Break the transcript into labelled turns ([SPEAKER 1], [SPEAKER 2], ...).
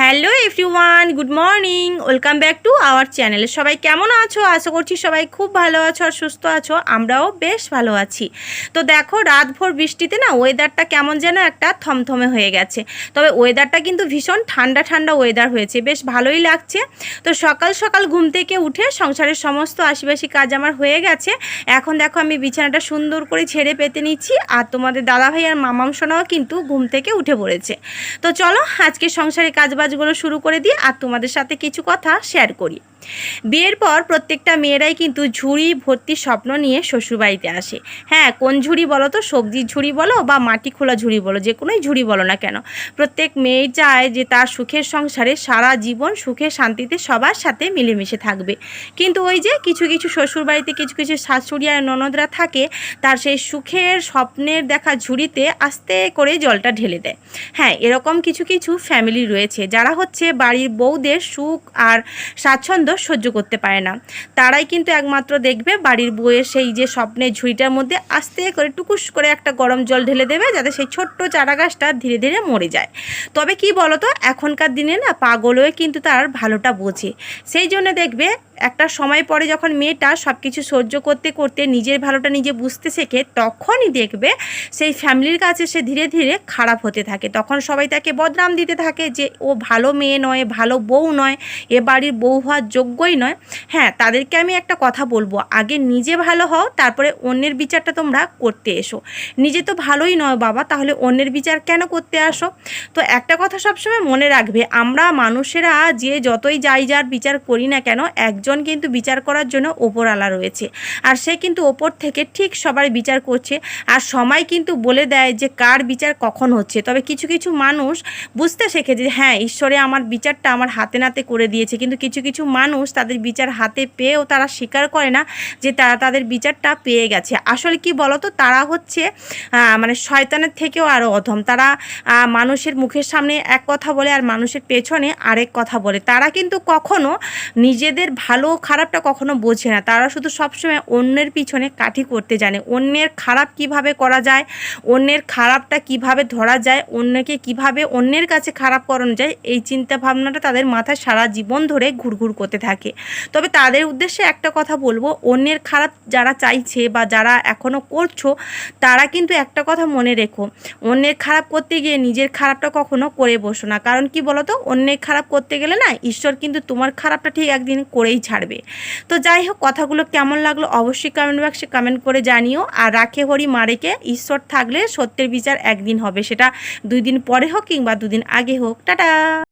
[SPEAKER 1] Hello everyone, good morning, welcome back to our channel. সবাই কেমন আছো? আশা করছি সবাই খুব ভালো আছো আর সুস্থ আছো। আমরাও বেশ ভালো আছি। তো দেখো, রাতভর বৃষ্টিতে না ওয়েদারটা কেমন যেন একটা থমথমে হয়ে গেছে। তবে ওয়েদারটা কিন্তু ভীষণ ঠান্ডা ঠান্ডা ওয়েদার হয়েছে, বেশ ভালোই লাগছে। তো সকাল সকাল ঘুম থেকে উঠে সংসারের সমস্ত আশিবাসি কাজ আমার হয়ে গেছে। এখন দেখো আমি বিছানাটা সুন্দর করে ছেড়ে পেতে নিচ্ছি, আর তোমাদের দাদাভাই আর মামাম সোনাও কিন্তু ঘুম থেকে উঠে পড়েছে। তো চলো আজকে সংসারের কাজবাজগুলো শুরু করে দিই আর তোমাদের সাথে কিছু কথা শেয়ার করি। বিয়ের পর প্রত্যেকটা মেয়েরাই কিন্তু ঝুড়ি ভর্তি স্বপ্ন নিয়ে শ্বশুরবাড়িতে আসে। হ্যাঁ, কোন ঝুড়ি বলো তো? সবজির ঝুড়ি বলো বা মাটি খোলা ঝুড়ি বলো, যে কোনোই ঝুড়ি বলো না কেন, প্রত্যেক মেয়ে চায় যে তার সুখের সংসারে সারা জীবন সুখে শান্তিতে সবার সাথে মিলেমিশে থাকবে। কিন্তু ওই যে কিছু কিছু শ্বশুরবাড়িতে কিছু কিছু শাশুড়ি আর ননদরা থাকে, তার সেই সুখের স্বপ্নের দেখা ঝুড়িতে আস্তে করে জলটা ঢেলে দেয়। হ্যাঁ, এরকম কিছু কিছু ফ্যামিলি রয়েছে যারা হচ্ছে বাড়ির বউদের সুখ আর স্বাচ্ছন্দ্য সহ্য করতে পারে না। তারাই কিন্তু একমাত্র দেখবে বাড়ির বউয়ের সেই যে স্বপ্নের ঝুড়িটার মধ্যে আস্তে করে টুকুস করে একটা গরম জল ঢেলে দেবে, যাতে সেই ছোট্ট চারা গাছটা ধীরে ধীরে মরে যায়। তবে কি বলো তো, এখনকার দিনে না পাগলও কিন্তু তার ভালোটা বোঝে। সেই জন্য দেখবে একটা সময় পরে যখন মেয়েটা সব কিছু সহ্য করতে করতে নিজের ভালোটা নিজে বুঝতে শেখে, তখনই দেখবে সেই ফ্যামিলির কাছে সে ধীরে ধীরে খারাপ হতে থাকে। তখন সবাই তাকে বদনাম দিতে থাকে যে ও ভালো মেয়ে নয়, ভালো বউ নয়, এ বাড়ির বউ হওয়ার যোগ্যই নয়। হ্যাঁ, তাদেরকে আমি একটা কথা বলবো, আগে নিজে ভালো হও, তারপরে অন্যের বিচারটা তোমরা করতে এসো। নিজে তো ভালোই নয় বাবা, তাহলে অন্যের বিচার কেন করতে আসো? তো একটা কথা সবসময় মনে রাখবে, আমরা মানুষেরা যে যতই যাই যার বিচার করি না কেন, একজন কিন্তু বিচার করার জন্য ওপরওয়ালা রয়েছে, আর সে কিন্তু ওপর থেকে ঠিক সবার বিচার করছে। আর সময় কিন্তু বলে দেয় যে কার বিচার কখন হচ্ছে। তবে কিছু কিছু মানুষ বুঝতে শেখে যে হ্যাঁ, ঈশ্বরে আমার বিচারটা আমার হাতে নাতে করে দিয়েছে, কিন্তু কিছু কিছু মানুষ তাদের বিচার হাতে পেয়েও তারা স্বীকার করে না যে তারা তাদের বিচারটা পেয়ে গেছে। আসলে কি বলতো, তারা হচ্ছে মানে শয়তানের থেকেও আরও অধম। তারা মানুষের মুখের সামনে এক কথা বলে আর মানুষের পেছনে আরেক কথা বলে। তারা কিন্তু কখনো নিজেদের ভালো খারাপটা কখনো বোঝে না। তারা শুধু সবসময় অন্যের পিছনে কাঠি করতে জানে। অন্যের খারাপ কিভাবে করা যায়, অন্যের খারাপটা কিভাবে ধরা যায়, অন্যকে কিভাবে অন্যের কাছে খারাপ করানো যায়, এই চিন্তা ভাবনাটা তাদের মাথায় সারা জীবন ধরে ঘুরঘুর করতে থাকে। তবে তাদের উদ্দেশ্যে একটা কথা বলবো, অন্যের খারাপ যারা চাইছে বা যারা এখনও করছো, তারা কিন্তু একটা কথা মনে রেখো, অন্যের খারাপ করতে গিয়ে নিজের খারাপটা কখনো করে বসো না। কারণ কি বলো তো, অন্যের খারাপ করতে গেলে না ঈশ্বর কিন্তু তোমার খারাপটা ঠিক একদিন করেই ছাড়বে। তো যাই হোক, কথাগুলো কেমন লাগলো অবশ্যই কমেন্ট বক্সে কমেন্ট করে জানিও। আর রাখে হরি মারেকে, ঈশ্বর থাকলে সত্যের বিচার একদিন হবে, সেটা 2 দিন পরে হোক কিংবা 2 দিন আগে হোক। টাটা।